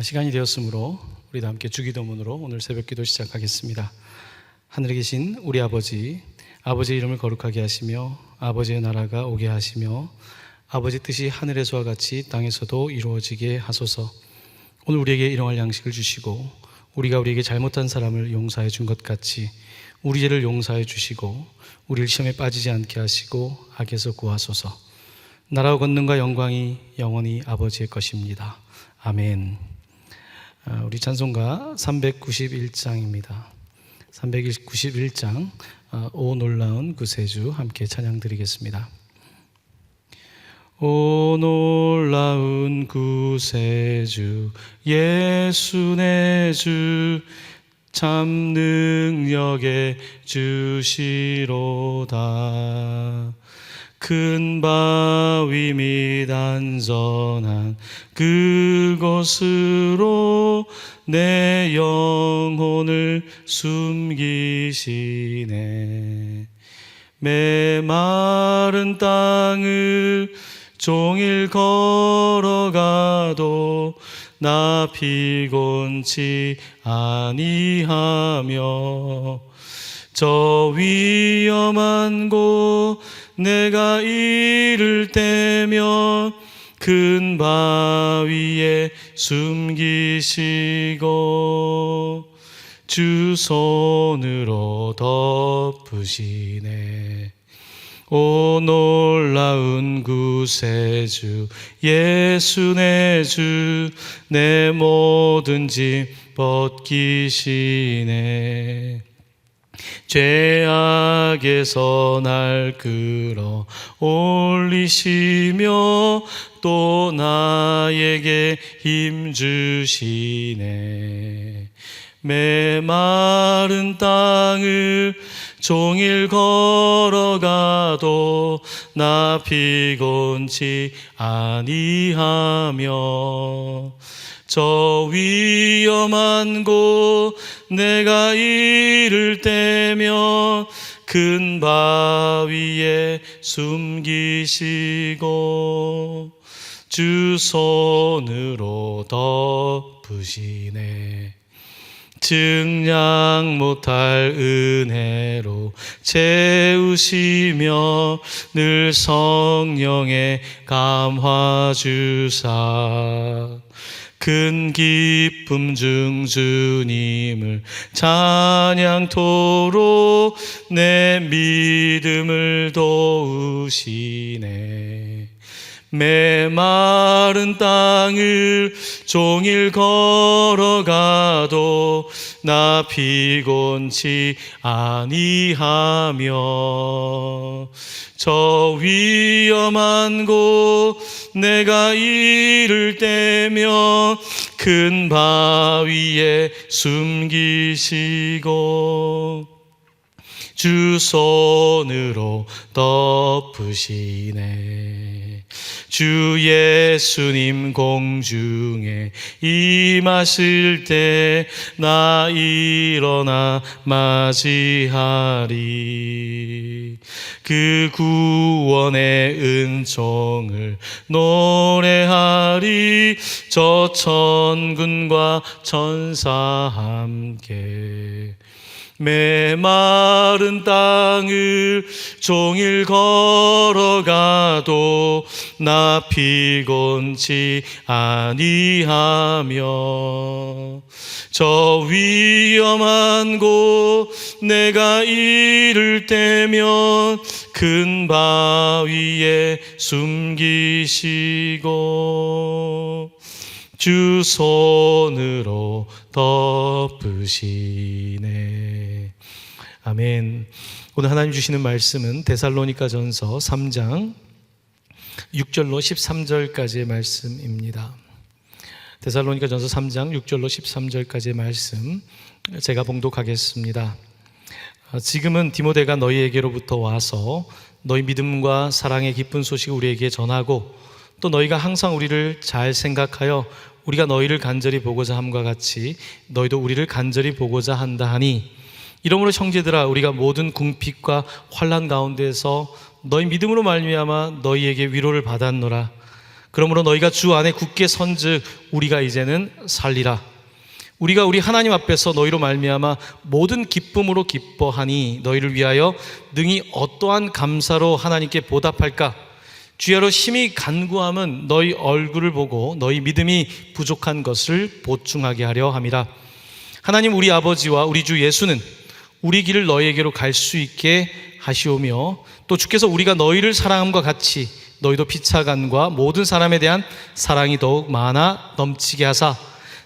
시간이 되었으므로 우리도 함께 주기도문으로 오늘 새벽기도 시작하겠습니다. 하늘에 계신 우리 아버지, 아버지의 이름을 거룩하게 하시며 아버지의 나라가 오게 하시며 아버지 뜻이 하늘에서와 같이 땅에서도 이루어지게 하소서. 오늘 우리에게 일용할 양식을 주시고 우리가 우리에게 잘못한 사람을 용서해 준 것 같이 우리 죄를 용서해 주시고 우리를 시험에 빠지지 않게 하시고 악에서 구하소서. 나라와 권능과 영광이 영원히 아버지의 것입니다. 아멘. 우리 찬송가 391장입니다. 391장 오 놀라운 구세주 함께 찬양 드리겠습니다. 오 놀라운 구세주 예수 내 주 참 능력의 주시로다. 큰 바위 및 안전한 그곳으로 내 영혼을 숨기시네. 메마른 땅을 종일 걸어가도 나 피곤치 아니하며 저 위험한 곳 내가 이를 때면 큰 바위에 숨기시고 주 손으로 덮으시네. 오 놀라운 구세주 예수 내 주 내 모든 짐 벗기시네. 죄악에서 날 끌어 올리시며 또 나에게 힘 주시네. 메마른 땅을 종일 걸어가도 나 피곤치 아니하며 저 위험한 곳 내가 이를 때면 큰 바위에 숨기시고 주 손으로 덮으시네. 증량 못할 은혜로 채우시며 늘 성령의 감화 주사 큰 기쁨 중 주님을 찬양토록 내 믿음을 도우시네. 메마른 땅을 종일 걸어가도 나 피곤치 아니하며 저 위험한 곳 내가 이를 때면 큰 바위에 숨기시고 주 손으로 덮으시네. 주 예수님 공중에 임하실 때 나 일어나 맞이하리. 그 구원의 은총을 노래하리. 저 천군과 천사 함께 메마른 땅을 종일 걸어가도 나 피곤치 아니하며 저 위험한 곳 내가 이를 때면 큰 바위에 숨기시고 주 손으로 덮으시네. 아멘. 오늘 하나님 주시는 말씀은 데살로니가전서 3장 6절로 13절까지의 말씀입니다. 데살로니가전서 3장 6절로 13절까지의 말씀 제가 봉독하겠습니다. 지금은 디모데가 너희에게로부터 와서 너희 믿음과 사랑의 기쁜 소식을 우리에게 전하고 또 너희가 항상 우리를 잘 생각하여 우리가 너희를 간절히 보고자 함과 같이 너희도 우리를 간절히 보고자 한다 하니, 이러므로 형제들아 우리가 모든 궁핍과 환난 가운데서 너희 믿음으로 말미암아 너희에게 위로를 받았노라. 그러므로 너희가 주 안에 굳게 선즉 우리가 이제는 살리라. 우리가 우리 하나님 앞에서 너희로 말미암아 모든 기쁨으로 기뻐하니 너희를 위하여 능히 어떠한 감사로 하나님께 보답할까? 주야로 심히 간구함은 너희 얼굴을 보고 너희 믿음이 부족한 것을 보충하게 하려 함이라. 하나님 우리 아버지와 우리 주 예수는 우리 길을 너희에게로 갈 수 있게 하시오며 또 주께서 우리가 너희를 사랑함과 같이 너희도 피차간과 모든 사람에 대한 사랑이 더욱 많아 넘치게 하사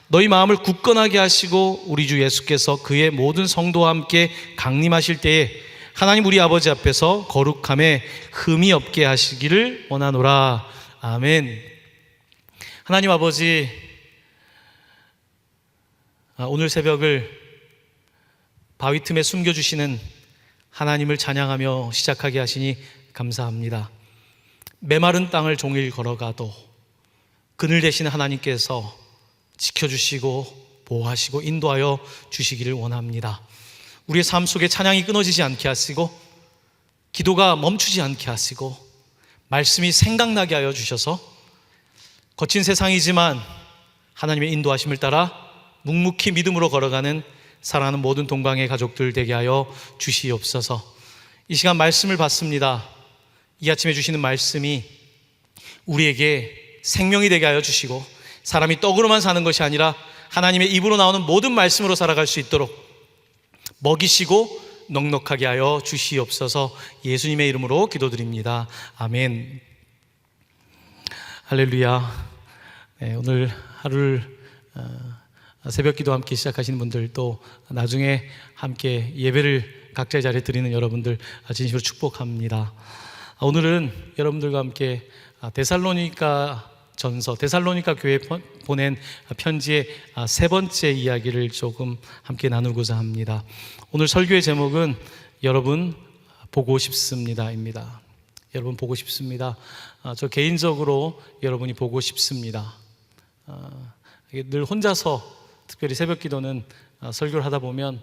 너희 마음을 굳건하게 하시고 우리 주 예수께서 그의 모든 성도와 함께 강림하실 때에 하나님 우리 아버지 앞에서 거룩함에 흠이 없게 하시기를 원하노라. 아멘. 하나님 아버지, 오늘 새벽을 바위 틈에 숨겨주시는 하나님을 찬양하며 시작하게 하시니 감사합니다. 메마른 땅을 종일 걸어가도 그늘 되신 하나님께서 지켜주시고 보호하시고 인도하여 주시기를 원합니다. 우리의 삶 속에 찬양이 끊어지지 않게 하시고 기도가 멈추지 않게 하시고 말씀이 생각나게 하여 주셔서 거친 세상이지만 하나님의 인도하심을 따라 묵묵히 믿음으로 걸어가는 사랑하는 모든 동방의 가족들 되게 하여 주시옵소서. 이 시간 말씀을 받습니다. 이 아침에 주시는 말씀이 우리에게 생명이 되게 하여 주시고 사람이 떡으로만 사는 것이 아니라 하나님의 입으로 나오는 모든 말씀으로 살아갈 수 있도록 먹이시고 넉넉하게 하여 주시옵소서. 예수님의 이름으로 기도드립니다. 아멘. 할렐루야. 네, 오늘 하루를 새벽 기도 함께 시작하시는 분들, 또 나중에 함께 예배를 각자의 자리에 드리는 여러분들 진심으로 축복합니다. 오늘은 여러분들과 함께 데살로니가 전서, 데살로니가 교회에 보낸 편지의 세 번째 이야기를 조금 함께 나누고자 합니다. 오늘 설교의 제목은 여러분 보고 싶습니다입니다. 여러분 보고 싶습니다. 저 개인적으로 여러분이 보고 싶습니다. 늘 혼자서 특별히 새벽 기도는 설교를 하다 보면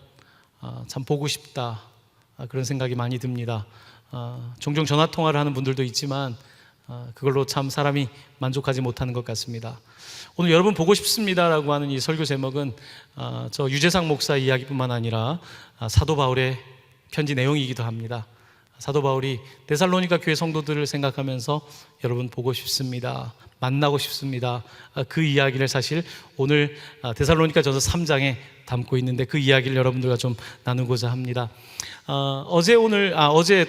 참 보고 싶다, 그런 생각이 많이 듭니다. 종종 전화 통화를 하는 분들도 있지만 그걸로 참 사람이 만족하지 못하는 것 같습니다. 오늘 여러분 보고 싶습니다라고 하는 이 설교 제목은 저 유재상 목사 이야기뿐만 아니라 사도 바울의 편지 내용이기도 합니다. 사도 바울이 데살로니가 교회 성도들을 생각하면서 여러분 보고 싶습니다, 만나고 싶습니다, 그 이야기를 사실 오늘 데살로니가 전서 3장에 담고 있는데 그 이야기를 여러분들과 좀 나누고자 합니다. 어제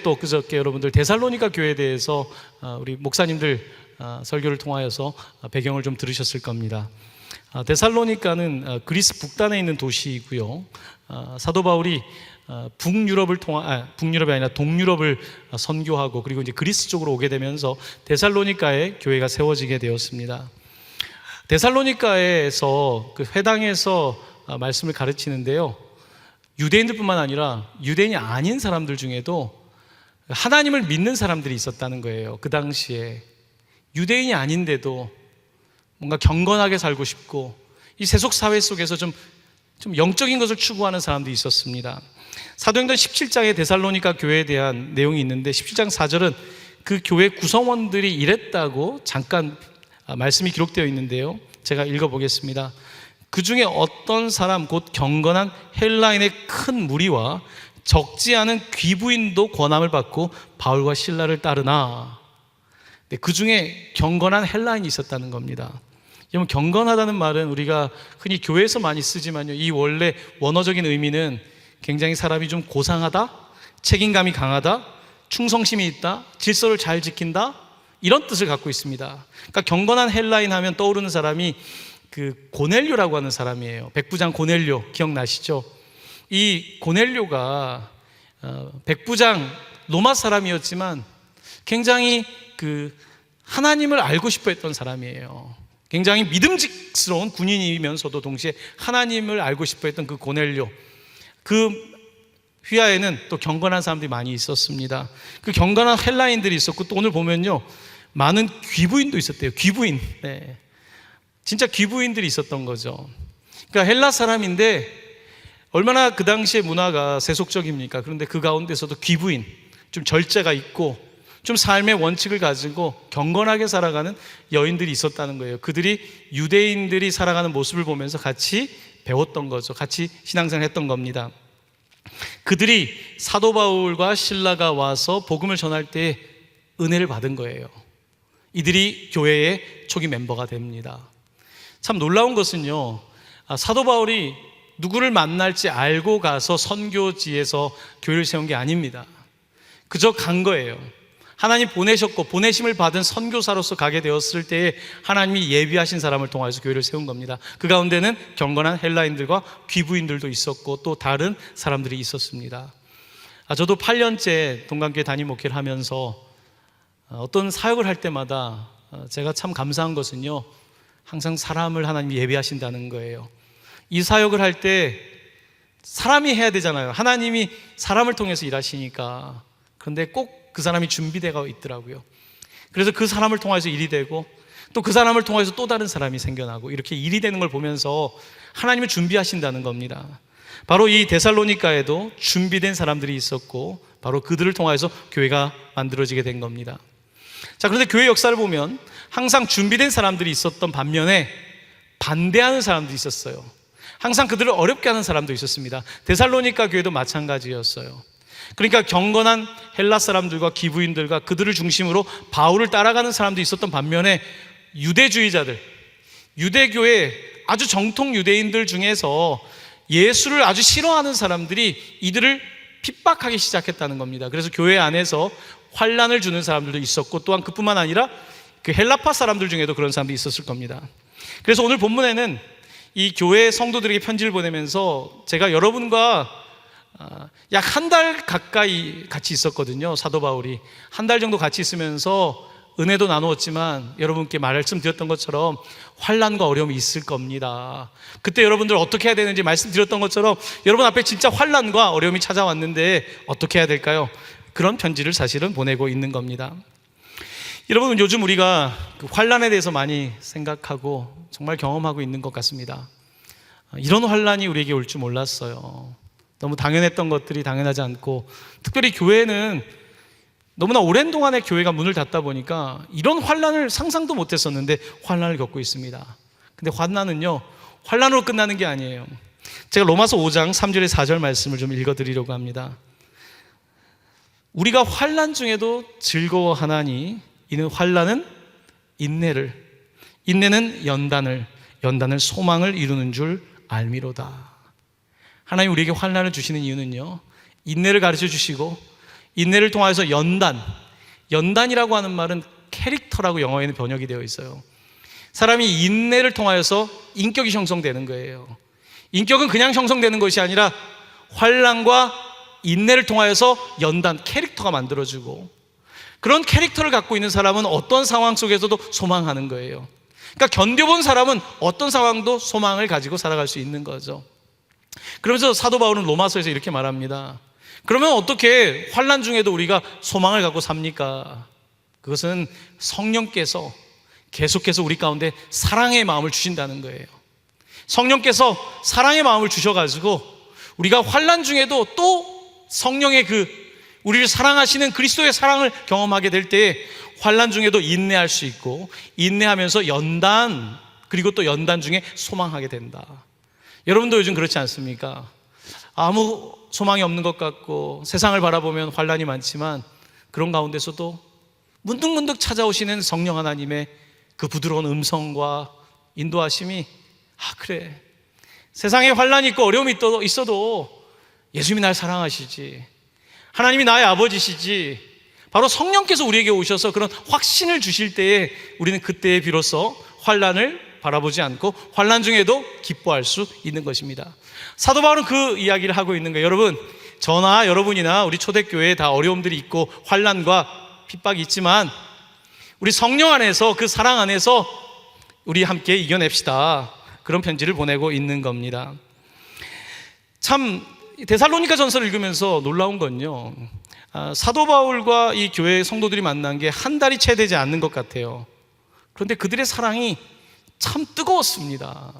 또 그저께 여러분들 데살로니가 교회에 대해서 우리 목사님들 설교를 통하여서 배경을 좀 들으셨을 겁니다. 데살로니가는 그리스 북단에 있는 도시이고요. 사도 바울이 북유럽이 아니라 동유럽을 선교하고 그리고 이제 그리스 쪽으로 오게 되면서 데살로니가에 교회가 세워지게 되었습니다. 데살로니가에서 그 회당에서 말씀을 가르치는데요, 유대인들뿐만 아니라 유대인이 아닌 사람들 중에도 하나님을 믿는 사람들이 있었다는 거예요. 그 당시에 유대인이 아닌데도 뭔가 경건하게 살고 싶고 이 세속 사회 속에서 좀 영적인 것을 추구하는 사람들이 있었습니다. 사도행전 17장에 데살로니가 교회에 대한 내용이 있는데 17장 4절은 그 교회 구성원들이 이랬다고 잠깐 말씀이 기록되어 있는데요, 제가 읽어보겠습니다. 그 중에 어떤 사람 곧 경건한 헬라인의 큰 무리와 적지 않은 귀부인도 권함을 받고 바울과 실라를 따르나. 그 중에 경건한 헬라인이 있었다는 겁니다. 여러분, 경건하다는 말은 우리가 흔히 교회에서 많이 쓰지만요, 이 원래 원어적인 의미는 굉장히 사람이 좀 고상하다, 책임감이 강하다, 충성심이 있다, 질서를 잘 지킨다, 이런 뜻을 갖고 있습니다. 그러니까 경건한 헬라인 하면 떠오르는 사람이 그 고넬료라고 하는 사람이에요. 백부장 고넬료 기억나시죠? 이 고넬료가 백부장 로마 사람이었지만 굉장히 그 하나님을 알고 싶어 했던 사람이에요. 굉장히 믿음직스러운 군인이면서도 동시에 하나님을 알고 싶어 했던 그 고넬료, 그 휘하에는 또 경건한 사람들이 많이 있었습니다. 그 경건한 헬라인들이 있었고, 또 오늘 보면요, 많은 귀부인도 있었대요. 귀부인. 네. 진짜 귀부인들이 있었던 거죠. 그러니까 헬라 사람인데 얼마나 그 당시의 문화가 세속적입니까? 그런데 그 가운데서도 귀부인, 좀 절제가 있고 좀 삶의 원칙을 가지고 경건하게 살아가는 여인들이 있었다는 거예요. 그들이 유대인들이 살아가는 모습을 보면서 같이 배웠던 거죠. 같이 신앙생활 했던 겁니다. 그들이 사도 바울과 실라가 와서 복음을 전할 때 은혜를 받은 거예요. 이들이 교회의 초기 멤버가 됩니다. 참 놀라운 것은요, 사도 바울이 누구를 만날지 알고 가서 선교지에서 교회를 세운 게 아닙니다. 그저 간 거예요. 하나님 보내셨고 보내심을 받은 선교사로서 가게 되었을 때에 하나님이 예비하신 사람을 통해서 교회를 세운 겁니다. 그 가운데는 경건한 헬라인들과 귀부인들도 있었고 또 다른 사람들이 있었습니다. 저도 8년째 동강교회 담임 목회를 하면서 어떤 사역을 할 때마다 제가 참 감사한 것은요, 항상 사람을 하나님이 예비하신다는 거예요. 이 사역을 할 때 사람이 해야 되잖아요. 하나님이 사람을 통해서 일하시니까. 그런데 꼭 그 사람이 준비되어 있더라고요. 그래서 그 사람을 통해서 일이 되고 또 그 사람을 통해서 또 다른 사람이 생겨나고 이렇게 일이 되는 걸 보면서 하나님이 준비하신다는 겁니다. 바로 이 데살로니가에도 준비된 사람들이 있었고 바로 그들을 통해서 교회가 만들어지게 된 겁니다. 자, 그런데 교회 역사를 보면 항상 준비된 사람들이 있었던 반면에 반대하는 사람들이 있었어요. 항상 그들을 어렵게 하는 사람도 있었습니다. 데살로니가 교회도 마찬가지였어요. 그러니까 경건한 헬라 사람들과 기부인들과 그들을 중심으로 바울을 따라가는 사람도 있었던 반면에 유대주의자들, 유대교의 아주 정통 유대인들 중에서 예수를 아주 싫어하는 사람들이 이들을 핍박하기 시작했다는 겁니다. 그래서 교회 안에서 환난을 주는 사람들도 있었고 또한 그뿐만 아니라 그 헬라파 사람들 중에도 그런 사람들이 있었을 겁니다. 그래서 오늘 본문에는 이 교회 성도들에게 편지를 보내면서 제가 여러분과 약 한 달 가까이 같이 있었거든요. 사도 바울이 한 달 정도 같이 있으면서 은혜도 나누었지만 여러분께 말씀드렸던 것처럼 환난과 어려움이 있을 겁니다. 그때 여러분들 어떻게 해야 되는지 말씀드렸던 것처럼 여러분 앞에 진짜 환난과 어려움이 찾아왔는데 어떻게 해야 될까요? 그런 편지를 사실은 보내고 있는 겁니다. 여러분, 요즘 우리가 그 환난에 대해서 많이 생각하고 정말 경험하고 있는 것 같습니다. 이런 환난이 우리에게 올 줄 몰랐어요. 너무 당연했던 것들이 당연하지 않고, 특별히 교회는 너무나 오랜 동안에 교회가 문을 닫다 보니까 이런 환난을 상상도 못했었는데 환난을 겪고 있습니다. 근데 환난은요, 환난으로 끝나는 게 아니에요. 제가 로마서 5장 3절에 4절 말씀을 좀 읽어드리려고 합니다. 우리가 환난 중에도 즐거워하나니 이는 환난은 인내를, 인내는 연단을, 연단을 소망을 이루는 줄 알미로다. 하나님 우리에게 환난을 주시는 이유는요, 인내를 가르쳐 주시고 인내를 통해서 연단, 연단이라고 하는 말은 캐릭터라고 영어에는 번역이 되어 있어요. 사람이 인내를 통하여서 인격이 형성되는 거예요. 인격은 그냥 형성되는 것이 아니라 환난과 인내를 통하여서 연단, 캐릭터가 만들어지고, 그런 캐릭터를 갖고 있는 사람은 어떤 상황 속에서도 소망하는 거예요. 그러니까 견뎌본 사람은 어떤 상황도 소망을 가지고 살아갈 수 있는 거죠. 그러면서 사도 바울은 로마서에서 이렇게 말합니다. 그러면 어떻게 환난 중에도 우리가 소망을 갖고 삽니까? 그것은 성령께서 계속해서 우리 가운데 사랑의 마음을 주신다는 거예요. 성령께서 사랑의 마음을 주셔가지고 우리가 환난 중에도 또 성령의 우리를 사랑하시는 그리스도의 사랑을 경험하게 될 때 환난 중에도 인내할 수 있고, 인내하면서 연단, 그리고 또 연단 중에 소망하게 된다. 여러분도 요즘 그렇지 않습니까? 아무 소망이 없는 것 같고 세상을 바라보면 환난이 많지만 그런 가운데서도 문득문득 찾아오시는 성령 하나님의 그 부드러운 음성과 인도하심이, 그래, 세상에 환난이 있고 어려움이 있어도 예수님이 날 사랑하시지, 하나님이 나의 아버지시지, 바로 성령께서 우리에게 오셔서 그런 확신을 주실 때에 우리는 그때에 비로소 환난을 바라보지 않고 환난 중에도 기뻐할 수 있는 것입니다. 사도 바울은 그 이야기를 하고 있는 거예요. 여러분, 저나 여러분이나 우리 초대교회에 다 어려움들이 있고 환난과 핍박이 있지만 우리 성령 안에서, 그 사랑 안에서 우리 함께 이겨냅시다. 그런 편지를 보내고 있는 겁니다. 참 데살로니가 전서를 읽으면서 놀라운 건요, 사도 바울과 이 교회 성도들이 만난 게 한 달이 채 되지 않는 것 같아요. 그런데 그들의 사랑이 참 뜨거웠습니다.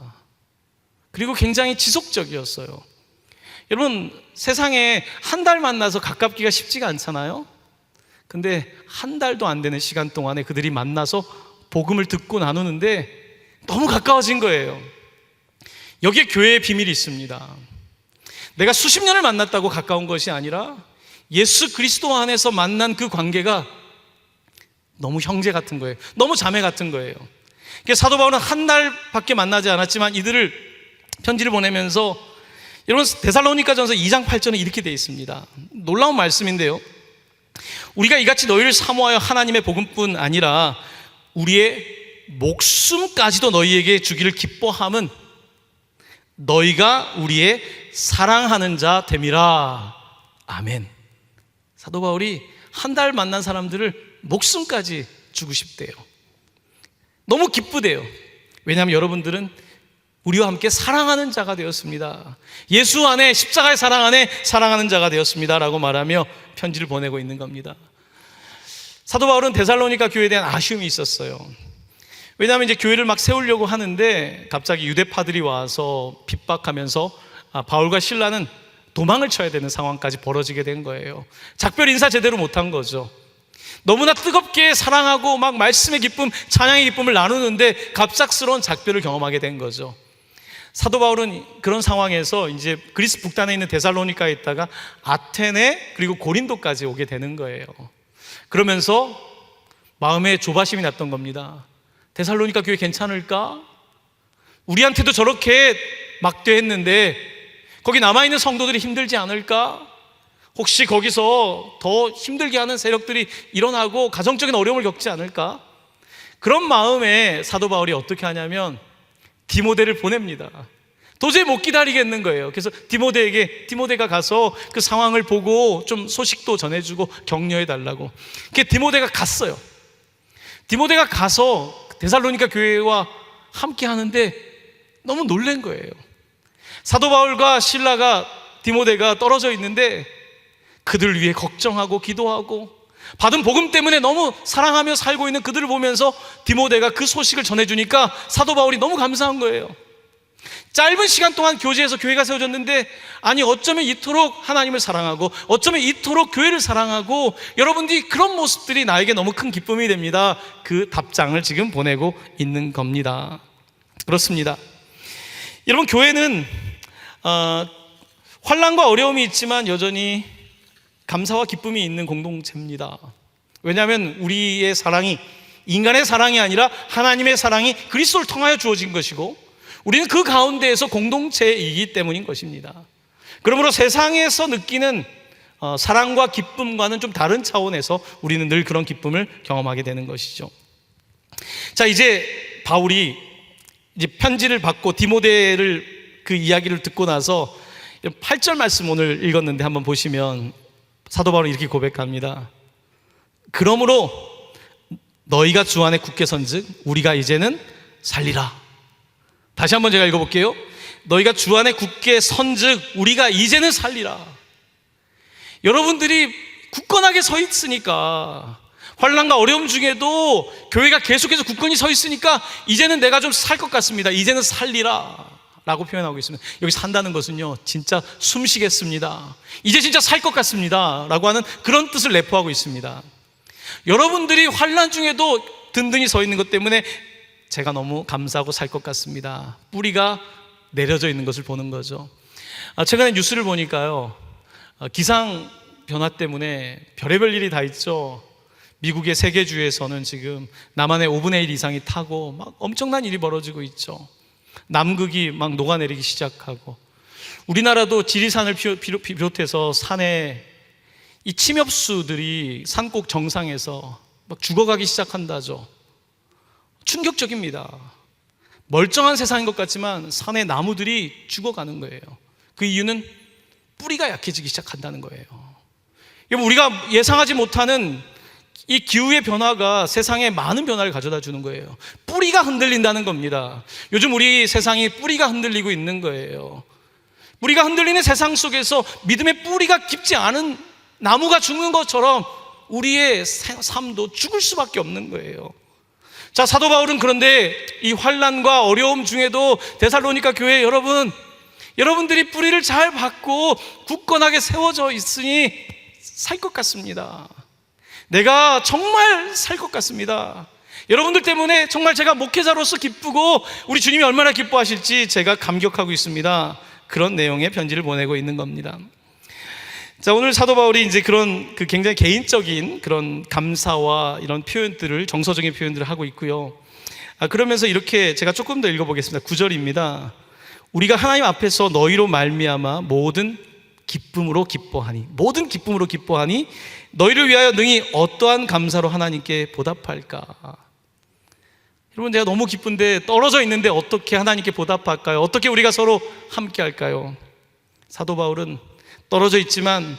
그리고 굉장히 지속적이었어요. 여러분, 세상에 한 달 만나서 가깝기가 쉽지가 않잖아요. 근데 한 달도 안 되는 시간 동안에 그들이 만나서 복음을 듣고 나누는데 너무 가까워진 거예요. 여기에 교회의 비밀이 있습니다. 내가 수십 년을 만났다고 가까운 것이 아니라 예수 그리스도 안에서 만난 그 관계가 너무 형제 같은 거예요. 너무 자매 같은 거예요. 사도 바울은 한 달밖에 만나지 않았지만 이들을 편지를 보내면서, 여러분 데살로니가전서 2장 8절에 이렇게 되어 있습니다. 놀라운 말씀인데요, 우리가 이같이 너희를 사모하여 하나님의 복음뿐 아니라 우리의 목숨까지도 너희에게 주기를 기뻐함은 너희가 우리의 사랑하는 자 됨이라. 아멘. 사도 바울이 한 달 만난 사람들을 목숨까지 주고 싶대요. 너무 기쁘대요. 왜냐하면 여러분들은 우리와 함께 사랑하는 자가 되었습니다. 예수 안에, 십자가의 사랑 안에 사랑하는 자가 되었습니다 라고 말하며 편지를 보내고 있는 겁니다. 사도 바울은 데살로니가 교회에 대한 아쉬움이 있었어요. 왜냐하면 이제 교회를 막 세우려고 하는데 갑자기 유대파들이 와서 핍박하면서 바울과 실라는 도망을 쳐야 되는 상황까지 벌어지게 된 거예요. 작별 인사 제대로 못한 거죠. 너무나 뜨겁게 사랑하고 막 말씀의 기쁨, 찬양의 기쁨을 나누는데 갑작스러운 작별을 경험하게 된 거죠. 사도 바울은 그런 상황에서 이제 그리스 북단에 있는 데살로니카에 있다가 아테네 그리고 고린도까지 오게 되는 거예요. 그러면서 마음에 조바심이 났던 겁니다. 데살로니가 교회 괜찮을까? 우리한테도 저렇게 막대했는데 거기 남아있는 성도들이 힘들지 않을까? 혹시 거기서 더 힘들게 하는 세력들이 일어나고 가정적인 어려움을 겪지 않을까? 그런 마음에 사도 바울이 어떻게 하냐면 디모데를 보냅니다. 도저히 못 기다리겠는 거예요. 그래서 디모데가 가서 그 상황을 보고 좀 소식도 전해주고 격려해 달라고. 디모데가 갔어요. 디모데가 가서 데살로니가 교회와 함께 하는데 너무 놀란 거예요. 사도 바울과 실라가, 디모데가 떨어져 있는데 그들을 위해 걱정하고 기도하고 받은 복음 때문에 너무 사랑하며 살고 있는 그들을 보면서 디모데가 그 소식을 전해주니까 사도 바울이 너무 감사한 거예요. 짧은 시간 동안 교제에서 교회가 세워졌는데, 아니 어쩌면 이토록 하나님을 사랑하고 어쩌면 이토록 교회를 사랑하고 여러분들이 그런 모습들이 나에게 너무 큰 기쁨이 됩니다. 그 답장을 지금 보내고 있는 겁니다. 그렇습니다. 여러분, 교회는 환난과 어려움이 있지만 여전히 감사와 기쁨이 있는 공동체입니다. 왜냐하면 우리의 사랑이 인간의 사랑이 아니라 하나님의 사랑이 그리스도를 통하여 주어진 것이고 우리는 그 가운데에서 공동체이기 때문인 것입니다. 그러므로 세상에서 느끼는 사랑과 기쁨과는 좀 다른 차원에서 우리는 늘 그런 기쁨을 경험하게 되는 것이죠. 자, 이제 바울이 이제 편지를 받고 디모데를 그 이야기를 듣고 나서 8절 말씀 오늘 읽었는데 한번 보시면 사도 바울은 이렇게 고백합니다. 그러므로 너희가 주 안에 굳게 선즉 우리가 이제는 살리라. 다시 한번 제가 읽어볼게요. 너희가 주 안에 굳게 선즉 우리가 이제는 살리라. 여러분들이 굳건하게 서 있으니까, 환난과 어려움 중에도 교회가 계속해서 굳건히 서 있으니까 이제는 내가 좀 살 것 같습니다. 이제는 살리라 라고 표현하고 있습니다. 여기 산다는 것은요, 진짜 숨 쉬겠습니다, 이제 진짜 살 것 같습니다 라고 하는 그런 뜻을 내포하고 있습니다. 여러분들이 환난 중에도 든든히 서 있는 것 때문에 제가 너무 감사하고 살 것 같습니다. 뿌리가 내려져 있는 것을 보는 거죠. 최근에 뉴스를 보니까요, 기상 변화 때문에 별의별 일이 다 있죠. 미국의 세 개 주에서는 지금 남한의 5분의 1 이상이 타고 막 엄청난 일이 벌어지고 있죠. 남극이 막 녹아내리기 시작하고, 우리나라도 지리산을 비롯해서 산에 이 침엽수들이 산꼭 정상에서 막 죽어가기 시작한다죠. 충격적입니다. 멀쩡한 세상인 것 같지만 산의 나무들이 죽어가는 거예요. 그 이유는 뿌리가 약해지기 시작한다는 거예요. 우리가 예상하지 못하는 이 기후의 변화가 세상에 많은 변화를 가져다 주는 거예요. 뿌리가 흔들린다는 겁니다. 요즘 우리 세상이 뿌리가 흔들리고 있는 거예요. 뿌리가 흔들리는 세상 속에서 믿음의 뿌리가 깊지 않은 나무가 죽는 것처럼 우리의 삶도 죽을 수밖에 없는 거예요. 자, 사도 바울은 그런데 이 환난과 어려움 중에도 데살로니가 교회 여러분들이 뿌리를 잘 받고 굳건하게 세워져 있으니 살 것 같습니다. 내가 정말 살 것 같습니다. 여러분들 때문에 정말 제가 목회자로서 기쁘고 우리 주님이 얼마나 기뻐하실지 제가 감격하고 있습니다. 그런 내용의 편지를 보내고 있는 겁니다. 자, 오늘 사도 바울이 이제 그런 굉장히 개인적인 그런 감사와 이런 표현들을, 정서적인 표현들을 하고 있고요. 그러면서 이렇게 제가 조금 더 읽어보겠습니다. 9절입니다. 우리가 하나님 앞에서 너희로 말미암아 모든 기쁨으로 기뻐하니 너희를 위하여 능히 어떠한 감사로 하나님께 보답할까. 여러분, 제가 너무 기쁜데 떨어져 있는데 어떻게 하나님께 보답할까요? 어떻게 우리가 서로 함께 할까요? 사도 바울은 떨어져 있지만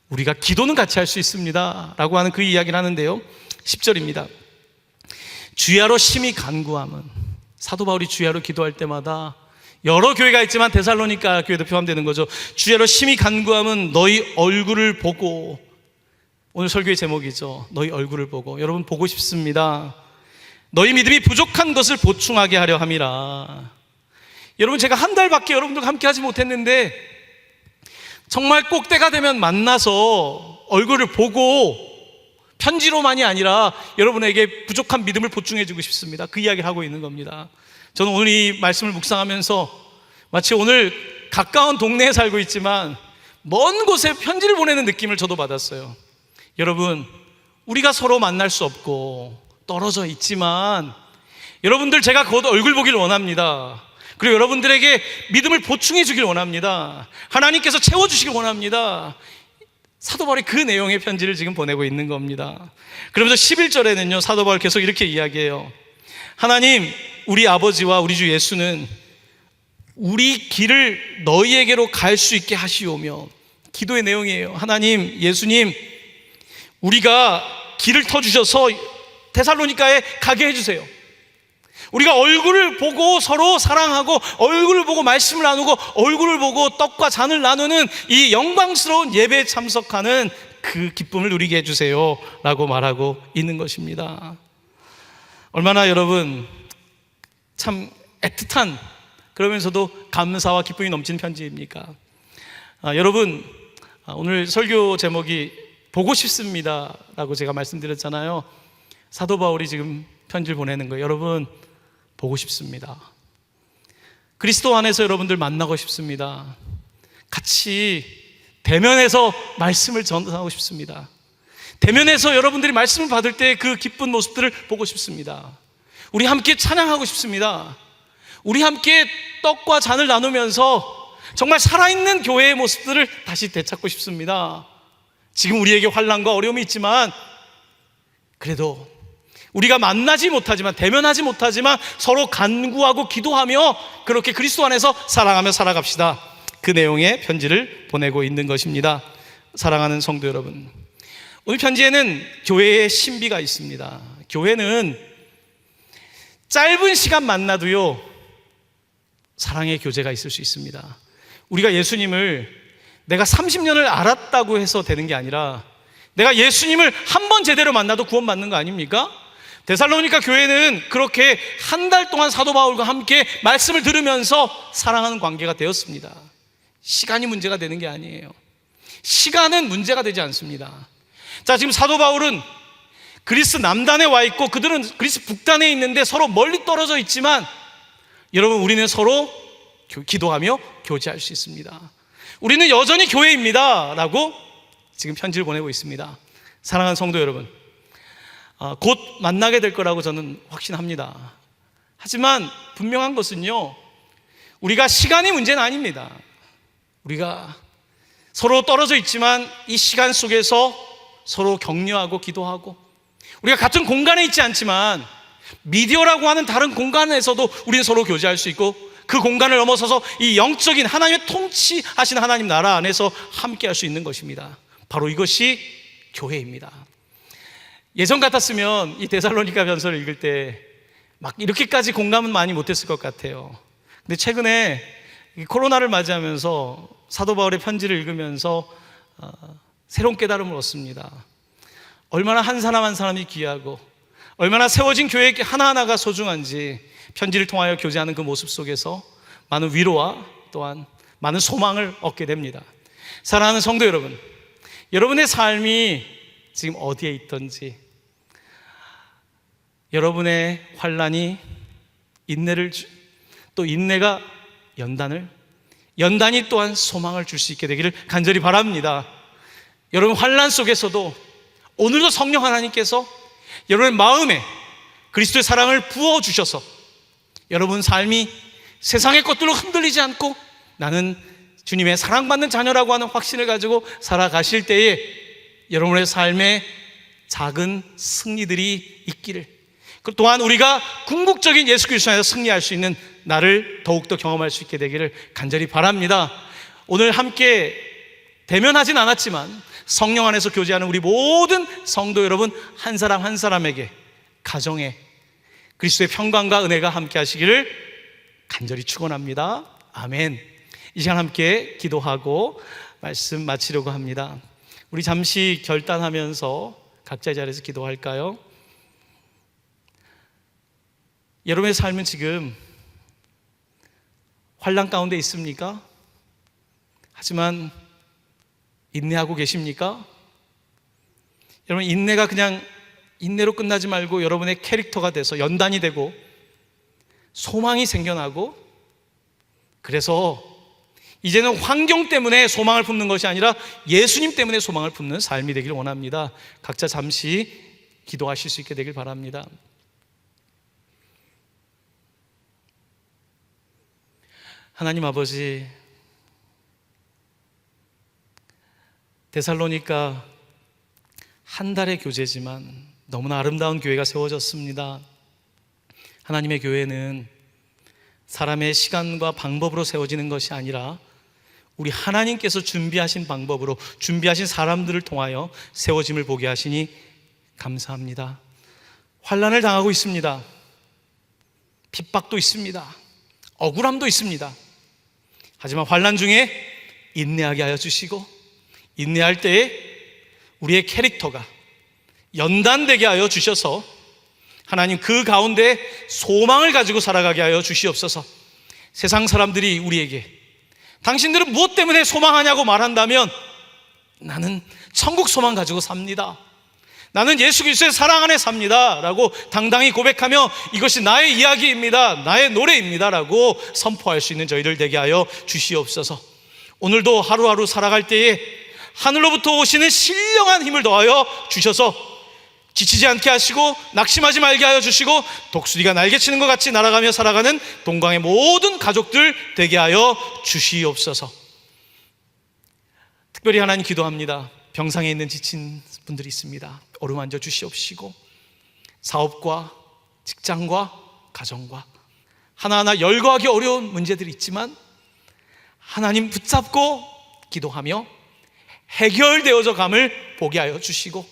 우리가 기도는 같이 할 수 있습니다 라고 하는 그 이야기를 하는데요, 10절입니다. 주야로 심히 간구함은, 사도 바울이 주야로 기도할 때마다 여러 교회가 있지만 데살로니가 교회도 포함되는 거죠. 주야로 심히 간구함은 너희 얼굴을 보고, 오늘 설교의 제목이죠. 너희 얼굴을 보고. 여러분, 보고 싶습니다. 너희 믿음이 부족한 것을 보충하게 하려 함이라. 여러분, 제가 한 달밖에 여러분들과 함께 하지 못했는데 정말 꼭 때가 되면 만나서 얼굴을 보고 편지로만이 아니라 여러분에게 부족한 믿음을 보충해 주고 싶습니다. 그 이야기를 하고 있는 겁니다. 저는 오늘 이 말씀을 묵상하면서 마치 오늘 가까운 동네에 살고 있지만 먼 곳에 편지를 보내는 느낌을 저도 받았어요. 여러분, 우리가 서로 만날 수 없고 떨어져 있지만 여러분들, 제가 곧 얼굴 보기를 원합니다. 그리고 여러분들에게 믿음을 보충해 주길 원합니다. 하나님께서 채워주시길 원합니다. 사도 바울이 그 내용의 편지를 지금 보내고 있는 겁니다. 그러면서 11절에는요, 사도 바울 계속 이렇게 이야기해요. 하나님, 우리 아버지와 우리 주 예수는 우리 길을 너희에게로 갈 수 있게 하시오며, 기도의 내용이에요. 하나님, 예수님, 우리가 길을 터주셔서 데살로니가에 가게 해주세요. 우리가 얼굴을 보고 서로 사랑하고, 얼굴을 보고 말씀을 나누고, 얼굴을 보고 떡과 잔을 나누는 이 영광스러운 예배에 참석하는 그 기쁨을 누리게 해주세요 라고 말하고 있는 것입니다. 얼마나 여러분 참 애틋한, 그러면서도 감사와 기쁨이 넘치는 편지입니까? 여러분, 오늘 설교 제목이 보고 싶습니다 라고 제가 말씀드렸잖아요. 사도 바울이 지금 편지를 보내는 거예요. 여러분, 보고 싶습니다. 그리스도 안에서 여러분들 만나고 싶습니다. 같이 대면해서 말씀을 전하고 싶습니다. 대면해서 여러분들이 말씀을 받을 때 그 기쁜 모습들을 보고 싶습니다. 우리 함께 찬양하고 싶습니다. 우리 함께 떡과 잔을 나누면서 정말 살아있는 교회의 모습들을 다시 되찾고 싶습니다. 지금 우리에게 환난과 어려움이 있지만 그래도 우리가 만나지 못하지만, 대면하지 못하지만 서로 간구하고 기도하며 그렇게 그리스도 안에서 사랑하며 살아갑시다. 그 내용의 편지를 보내고 있는 것입니다. 사랑하는 성도 여러분, 오늘 편지에는 교회의 신비가 있습니다. 교회는 짧은 시간 만나도요, 사랑의 교제가 있을 수 있습니다. 우리가 예수님을 내가 30년을 알았다고 해서 되는 게 아니라 내가 예수님을 한 번 제대로 만나도 구원받는 거 아닙니까? 데살로니가 교회는 그렇게 한 달 동안 사도 바울과 함께 말씀을 들으면서 사랑하는 관계가 되었습니다. 시간이 문제가 되는 게 아니에요. 시간은 문제가 되지 않습니다. 자, 지금 사도 바울은 그리스 남단에 와 있고 그들은 그리스 북단에 있는데 서로 멀리 떨어져 있지만 여러분, 우리는 서로 기도하며 교제할 수 있습니다. 우리는 여전히 교회입니다 라고 지금 편지를 보내고 있습니다. 사랑하는 성도 여러분, 곧 만나게 될 거라고 저는 확신합니다. 하지만 분명한 것은요, 우리가 시간이 문제는 아닙니다. 우리가 서로 떨어져 있지만 이 시간 속에서 서로 격려하고 기도하고, 우리가 같은 공간에 있지 않지만 미디어라고 하는 다른 공간에서도 우리는 서로 교제할 수 있고, 그 공간을 넘어서서 이 영적인 하나님의 통치하시는 하나님 나라 안에서 함께 할 수 있는 것입니다. 바로 이것이 교회입니다. 예전 같았으면 이 데살로니가 전서를 읽을 때 막 이렇게까지 공감은 많이 못했을 것 같아요. 근데 최근에 코로나를 맞이하면서 사도 바울의 편지를 읽으면서 새로운 깨달음을 얻습니다. 얼마나 한 사람 한 사람이 귀하고 얼마나 세워진 교회 하나하나가 소중한지 편지를 통하여 교제하는 그 모습 속에서 많은 위로와 또한 많은 소망을 얻게 됩니다. 사랑하는 성도 여러분, 여러분의 삶이 지금 어디에 있든지 여러분의 환난이 인내를 또 인내가 연단이 또한 소망을 줄 수 있게 되기를 간절히 바랍니다. 여러분 환난 속에서도 오늘도 성령 하나님께서 여러분의 마음에 그리스도의 사랑을 부어주셔서 여러분 삶이 세상의 것들로 흔들리지 않고 나는 주님의 사랑받는 자녀라고 하는 확신을 가지고 살아가실 때에 여러분의 삶에 작은 승리들이 있기를, 또한 우리가 궁극적인 예수 그리스도 안에서 승리할 수 있는 나를 더욱더 경험할 수 있게 되기를 간절히 바랍니다. 오늘 함께 대면하진 않았지만 성령 안에서 교제하는 우리 모든 성도 여러분 한 사람 한 사람에게 가정에 그리스도의 평강과 은혜가 함께 하시기를 간절히 축원합니다. 아멘. 이 시간 함께 기도하고 말씀 마치려고 합니다. 우리 잠시 결단하면서 각자의 자리에서 기도할까요? 여러분의 삶은 지금 환난 가운데 있습니까? 하지만 인내하고 계십니까? 여러분 인내가 그냥 인내로 끝나지 말고 여러분의 캐릭터가 돼서 연단이 되고 소망이 생겨나고, 그래서 이제는 환경 때문에 소망을 품는 것이 아니라 예수님 때문에 소망을 품는 삶이 되기를 원합니다. 각자 잠시 기도하실 수 있게 되길 바랍니다. 하나님 아버지, 데살로니가 한 달의 교제지만 너무나 아름다운 교회가 세워졌습니다. 하나님의 교회는 사람의 시간과 방법으로 세워지는 것이 아니라 우리 하나님께서 준비하신 방법으로 준비하신 사람들을 통하여 세워짐을 보게 하시니 감사합니다. 환난을 당하고 있습니다. 핍박도 있습니다. 억울함도 있습니다. 하지만 환난 중에 인내하게 하여 주시고, 인내할 때에 우리의 캐릭터가 연단되게 하여 주셔서 하나님 그 가운데 소망을 가지고 살아가게 하여 주시옵소서. 세상 사람들이 우리에게 당신들은 무엇 때문에 소망하냐고 말한다면 나는 천국 소망 가지고 삽니다, 나는 예수 그리스도의 사랑 안에 삽니다 라고 당당히 고백하며 이것이 나의 이야기입니다, 나의 노래입니다 라고 선포할 수 있는 저희들 되게 하여 주시옵소서. 오늘도 하루하루 살아갈 때에 하늘로부터 오시는 신령한 힘을 더하여 주셔서 지치지 않게 하시고 낙심하지 말게 하여 주시고 독수리가 날개치는 것 같이 날아가며 살아가는 동광의 모든 가족들 되게 하여 주시옵소서. 특별히 하나님 기도합니다. 병상에 있는 지친 분들이 있습니다. 어루만져 주시옵시고 사업과 직장과 가정과 하나하나 열거하기 어려운 문제들이 있지만 하나님 붙잡고 기도하며 해결되어져 감을 보게 하여 주시고,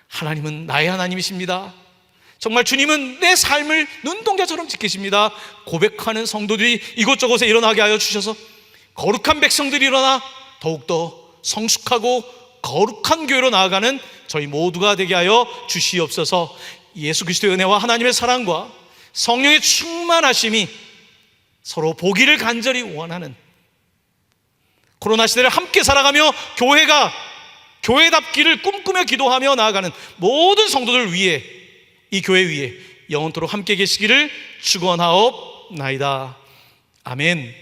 하나님은 나의 하나님이십니다, 정말 주님은 내 삶을 눈동자처럼 지키십니다 고백하는 성도들이 이곳저곳에 일어나게 하여 주셔서 거룩한 백성들이 일어나 더욱더 성숙하고 거룩한 교회로 나아가는 저희 모두가 되게 하여 주시옵소서. 예수 그리스도의 은혜와 하나님의 사랑과 성령의 충만하심이 서로 보기를 간절히 원하는 코로나 시대를 함께 살아가며 교회답기를 꿈꾸며 기도하며 나아가는 모든 성도들 위해, 이 교회 위에 영원토록 함께 계시기를 축원하옵나이다. 아멘.